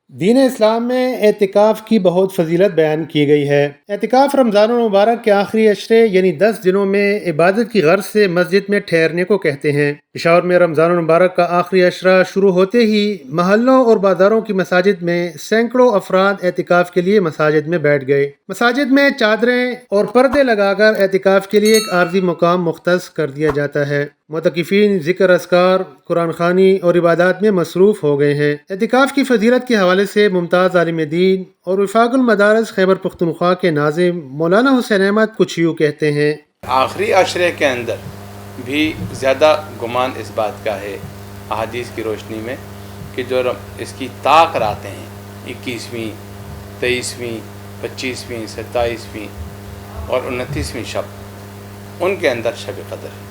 دین اسلام میں اعتکاف کی بہت فضیلت بیان کی گئی ہے۔ اعتکاف رمضان المبارک کے آخری عشرے یعنی 10 دنوں میں عبادت کی غرض سے مسجد میں ٹھہرنے کو کہتے ہیں۔ پشاور میں رمضان المبارک کا آخری عشرہ شروع ہوتے ہی محلوں اور بازاروں کی مساجد میں سینکڑوں افراد اعتکاف کے لیے مساجد میں بیٹھ گئے۔ مساجد میں چادریں اور پردے لگا کر اعتکاف کے لیے ایک عارضی مقام مختص کر دیا جاتا ہے۔ معتکفین ذکر اذکار، قرآن خوانی اور عبادات میں مصروف ہو گئے ہیں۔ اعتکاف کی فضیلت کے حوالے سے ممتاز عالم دین اور وفاق المدارس خیبر پختونخوا کے ناظم مولانا حسین احمد کچھ یوں کہتے ہیں۔ آخری عشرے کے اندر بھی زیادہ گمان اس بات کا ہے احادیث کی روشنی میں کہ جو اس کی طاق راتیں ہیں 21ویں، 23ویں، 25ویں، 27ویں اور 29ویں شب، ان کے اندر شب قدر ہے۔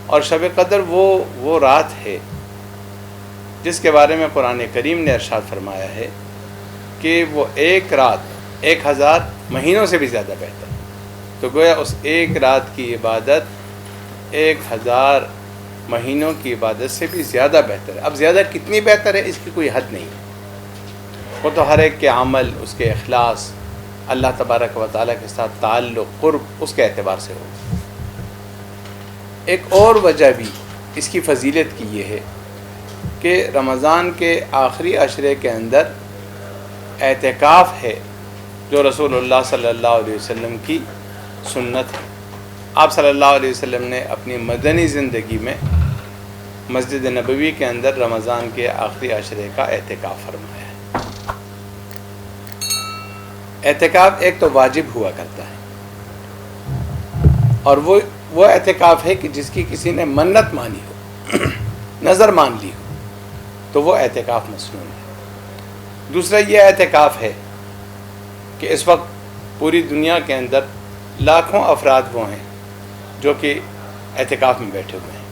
اور شب قدر وہ رات ہے جس کے بارے میں قرآن کریم نے ارشاد فرمایا ہے کہ وہ ایک رات 1000 مہینوں سے بھی زیادہ بہتر ہے۔ تو گویا اس ایک رات کی عبادت 1000 مہینوں کی عبادت سے بھی زیادہ بہتر ہے۔ اب زیادہ کتنی بہتر ہے اس کی کوئی حد نہیں ہے، وہ تو ہر ایک کے عمل، اس کے اخلاص، اللہ تبارک و تعالیٰ کے ساتھ تعلق، قرب، اس کے اعتبار سے ہوگا۔ ایک اور وجہ بھی اس کی فضیلت کی یہ ہے کہ رمضان کے آخری عشرے کے اندر اعتکاف ہے جو رسول اللہ صلی اللہ علیہ وسلم کی سنت ہے۔ آپ صلی اللہ علیہ وسلم نے اپنی مدنی زندگی میں مسجد نبوی کے اندر رمضان کے آخری عشرے کا اعتکاف فرمایا ہے۔ اعتکاف ایک تو واجب ہوا کرتا ہے، اور وہ اعتکاف ہے کہ جس کی کسی نے منت مانی ہو، نظر مان لی ہو، تو وہ اعتکاف مسنون ہے۔ دوسرا یہ اعتکاف ہے کہ اس وقت پوری دنیا کے اندر لاکھوں افراد وہ ہیں جو کہ اعتکاف میں بیٹھے ہوئے ہیں۔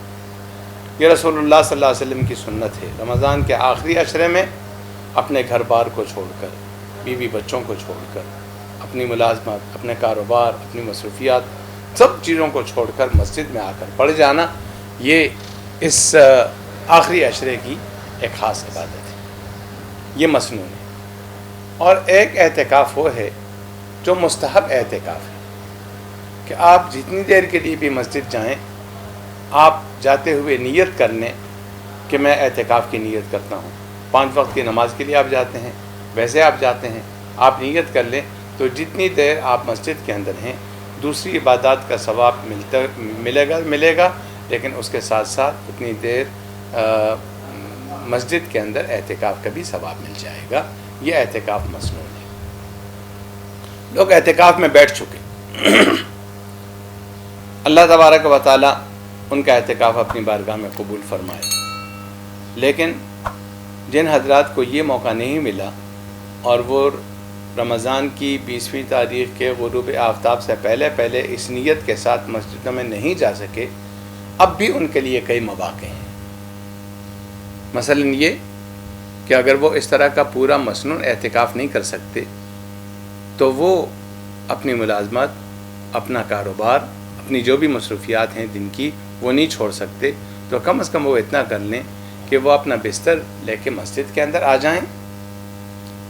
یہ رسول اللہ صلی اللہ علیہ وسلم کی سنت ہے، رمضان کے آخری عشرے میں اپنے گھر بار کو چھوڑ کر، بیوی بچوں کو چھوڑ کر، اپنی ملازمت، اپنے کاروبار، اپنی مصروفیات، سب چیزوں کو چھوڑ کر مسجد میں آ کر پڑھ جانا، یہ اس آخری عشرے کی ایک خاص عبادت ہے، یہ مسنون ہے۔ اور ایک اعتکاف وہ ہے جو مستحب اعتکاف ہے کہ آپ جتنی دیر کے لیے بھی مسجد جائیں، آپ جاتے ہوئے نیت کر لیں کہ میں اعتکاف کی نیت کرتا ہوں۔ 5 وقت کی نماز کے لیے آپ جاتے ہیں، ویسے آپ جاتے ہیں، آپ نیت کر لیں تو جتنی دیر آپ مسجد کے اندر ہیں دوسری عبادات کا ثواب ملے گا، لیکن اس کے ساتھ ساتھ اتنی دیر مسجد کے اندر اعتکاف کا بھی ثواب مل جائے گا۔ یہ اعتکاف مسنون ہے۔ لوگ اعتکاف میں بیٹھ چکے، اللہ تبارک و تعالیٰ ان کا اعتکاف اپنی بارگاہ میں قبول فرمائے، لیکن جن حضرات کو یہ موقع نہیں ملا اور وہ رمضان کی 20ویں تاریخ کے غروب آفتاب سے پہلے اس نیت کے ساتھ مسجدوں میں نہیں جا سکے، اب بھی ان کے لیے کئی مواقع ہیں۔ مثلا یہ کہ اگر وہ اس طرح کا پورا مسنون اعتکاف نہیں کر سکتے تو وہ اپنی ملازمت، اپنا کاروبار، اپنی جو بھی مصروفیات ہیں دن کی، وہ نہیں چھوڑ سکتے، تو کم از کم وہ اتنا کر لیں کہ وہ اپنا بستر لے کے مسجد کے اندر آ جائیں،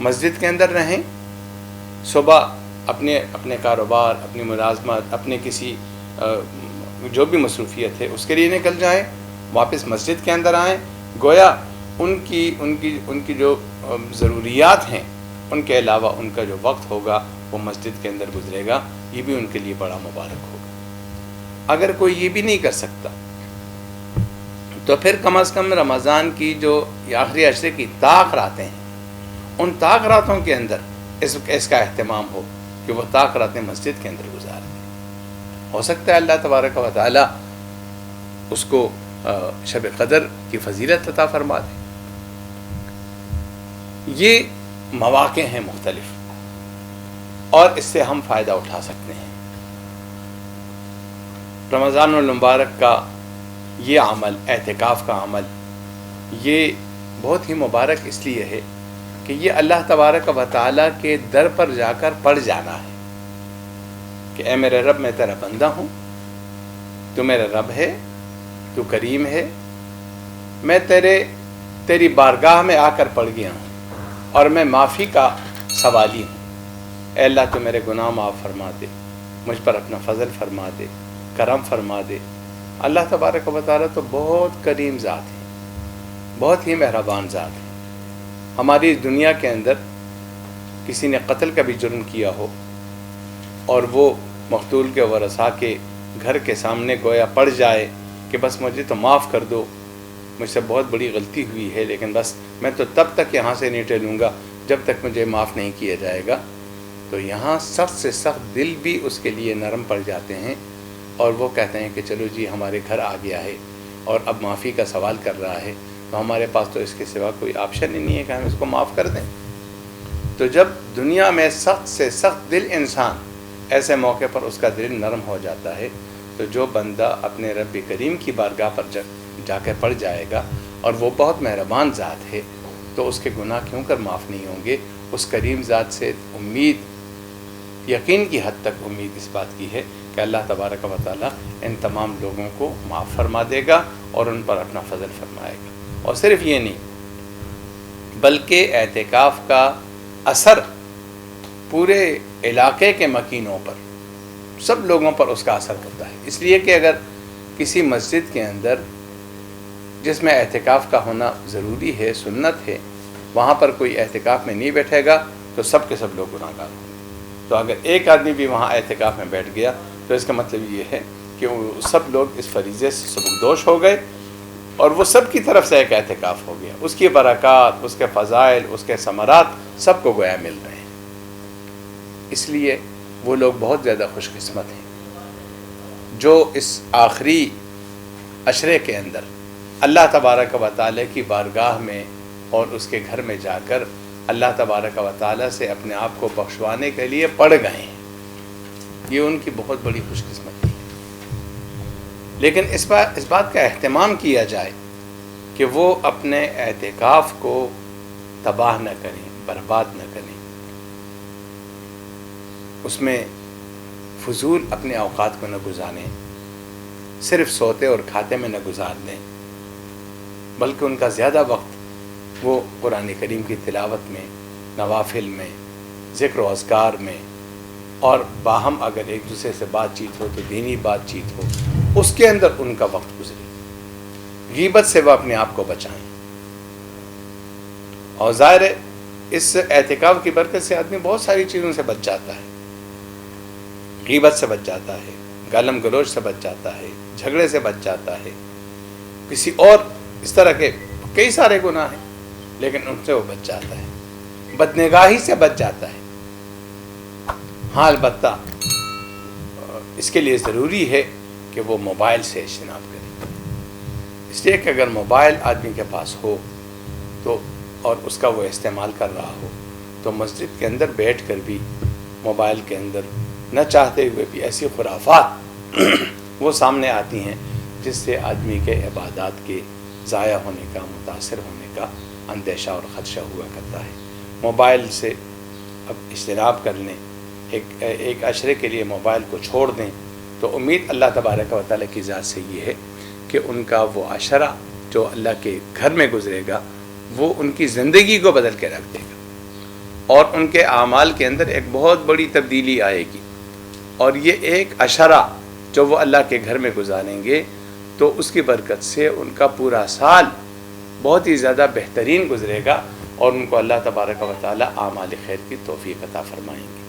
مسجد کے اندر رہیں، صبح اپنے کاروبار، اپنی ملازمت، اپنے کسی جو بھی مصروفیت ہے اس کے لیے نکل جائیں، واپس مسجد کے اندر آئیں، گویا ان کی جو ضروریات ہیں ان کے علاوہ ان کا جو وقت ہوگا وہ مسجد کے اندر گزرے گا، یہ بھی ان کے لیے بڑا مبارک ہوگا۔ اگر کوئی یہ بھی نہیں کر سکتا تو پھر کم از کم رمضان کی جو آخری عشرے کی طاق راتیں ہیں، ان طاق راتوں کے اندر اس کا اہتمام ہو کہ وہ طاق راتیں مسجد کے اندر گزار دیں۔ ہو سکتا ہے اللہ تبارک و تعالیٰ اس کو شب قدر کی فضیلت عطا فرما دے۔ یہ مواقع ہیں مختلف اور اس سے ہم فائدہ اٹھا سکتے ہیں۔ رمضان المبارک کا یہ عمل، اعتکاف کا عمل، یہ بہت ہی مبارک اس لیے ہے کہ یہ اللہ تبارک و تعالیٰ کے در پر جا کر پڑھ جانا ہے کہ اے میرے رب، میں تیرا بندہ ہوں، تو میرا رب ہے، تو کریم ہے، میں تیری بارگاہ میں آ کر پڑھ گیا ہوں، اور میں معافی کا سوالی ہوں۔ اے اللہ تو میرے گناہ معاف فرما دے، مجھ پر اپنا فضل فرما دے، کرم فرما دے۔ اللہ تبارک و تعالیٰ تو بہت کریم ذات ہے، بہت ہی مہربان ذات ہے۔ ہماری اس دنیا کے اندر کسی نے قتل کا بھی جرم کیا ہو اور وہ مقتول کے ورثاء کے گھر کے سامنے گویا پڑ جائے کہ بس مجھے تو معاف کر دو، مجھ سے بہت بڑی غلطی ہوئی ہے، لیکن بس میں تو تب تک یہاں سے نہیں ٹلوں گا جب تک مجھے معاف نہیں کیا جائے گا، تو یہاں سخت سے سخت دل بھی اس کے لیے نرم پڑ جاتے ہیں اور وہ کہتے ہیں کہ چلو جی ہمارے گھر آ گیا ہے اور اب معافی کا سوال کر رہا ہے، تو ہمارے پاس تو اس کے سوا کوئی آپشن ہی نہیں ہے کہ ہم اس کو معاف کر دیں۔ تو جب دنیا میں سخت سے سخت دل انسان، ایسے موقع پر اس کا دل نرم ہو جاتا ہے، تو جو بندہ اپنے رب کریم کی بارگاہ پر جا کے پڑ جائے گا اور وہ بہت مہربان ذات ہے، تو اس کے گناہ کیوں کر معاف نہیں ہوں گے؟ اس کریم ذات سے امید، یقین کی حد تک امید اس بات کی ہے کہ اللہ تبارک و تعالیٰ ان تمام لوگوں کو معاف فرما دے گا اور ان پر اپنا فضل فرمائے گا۔ اور صرف یہ نہیں بلکہ اعتکاف کا اثر پورے علاقے کے مکینوں پر، سب لوگوں پر اس کا اثر ہوتا ہے، اس لیے کہ اگر کسی مسجد کے اندر جس میں اعتکاف کا ہونا ضروری ہے، سنت ہے، وہاں پر کوئی اعتکاف میں نہیں بیٹھے گا تو سب کے سب لوگ گناہگار ہوں گے۔ تو اگر ایک آدمی بھی وہاں اعتکاف میں بیٹھ گیا تو اس کا مطلب یہ ہے کہ وہ سب لوگ اس فریضے سے سبکدوش ہو گئے اور وہ سب کی طرف سے ایک اعتکاف ہو گیا، اس کی برکات، اس کے فضائل، اس کے ثمرات سب کو گویا مل رہے ہیں۔ اس لیے وہ لوگ بہت زیادہ خوش قسمت ہیں جو اس آخری عشرے کے اندر اللہ تبارک و تعالیٰ کی بارگاہ میں اور اس کے گھر میں جا کر اللہ تبارک و تعالیٰ سے اپنے آپ کو بخشوانے کے لیے پڑ گئے ہیں۔ یہ ان کی بہت بڑی خوش قسمتی ہے، لیکن اس بات کا اہتمام کیا جائے کہ وہ اپنے اعتکاف کو تباہ نہ کریں، برباد نہ کریں، اس میں فضول اپنے اوقات کو نہ گزاریں، صرف سوتے اور کھاتے میں نہ گزار دیں، بلکہ ان کا زیادہ وقت وہ قرآن کریم کی تلاوت میں، نوافل میں، ذکر و اذکار میں، اور باہم اگر ایک دوسرے سے بات چیت ہو تو دینی بات چیت ہو، اس کے اندر ان کا وقت گزرے، غیبت سے وہ اپنے آپ کو بچائیں۔ اور ظاہر ہے اس اعتکاف کی برکت سے آدمی بہت ساری چیزوں سے بچ جاتا ہے، غیبت سے بچ جاتا ہے، گالم گلوچ سے بچ جاتا ہے، جھگڑے سے بچ جاتا ہے، کسی اور اس طرح کے کئی سارے گناہ ہیں لیکن ان سے وہ بچ جاتا ہے، بدنگاہی سے بچ جاتا ہے۔ ہاں البتہ اس کے لیے ضروری ہے کہ وہ موبائل سے اجتناب کرے، اس لیے کہ اگر موبائل آدمی کے پاس ہو تو اور اس کا وہ استعمال کر رہا ہو تو مسجد کے اندر بیٹھ کر بھی موبائل کے اندر نہ چاہتے ہوئے بھی ایسی خرافات وہ سامنے آتی ہیں جس سے آدمی کے عبادات کے ضائع ہونے کا، متاثر ہونے کا اندیشہ اور خدشہ ہوا کرتا ہے۔ موبائل سے اب اجتناب کر لیں، ایک عشرے کے لیے موبائل کو چھوڑ دیں، تو امید اللہ تبارک و تعالیٰ کی ذات سے یہ ہے کہ ان کا وہ عشرہ جو اللہ کے گھر میں گزرے گا وہ ان کی زندگی کو بدل کے رکھ دے گا اور ان کے اعمال کے اندر ایک بہت بڑی تبدیلی آئے گی، اور یہ ایک عشرہ جو وہ اللہ کے گھر میں گزاریں گے تو اس کی برکت سے ان کا پورا سال بہت ہی زیادہ بہترین گزرے گا اور ان کو اللہ تبارک و تعالیٰ اعمال خیر کی توفیق عطا فرمائیں گے۔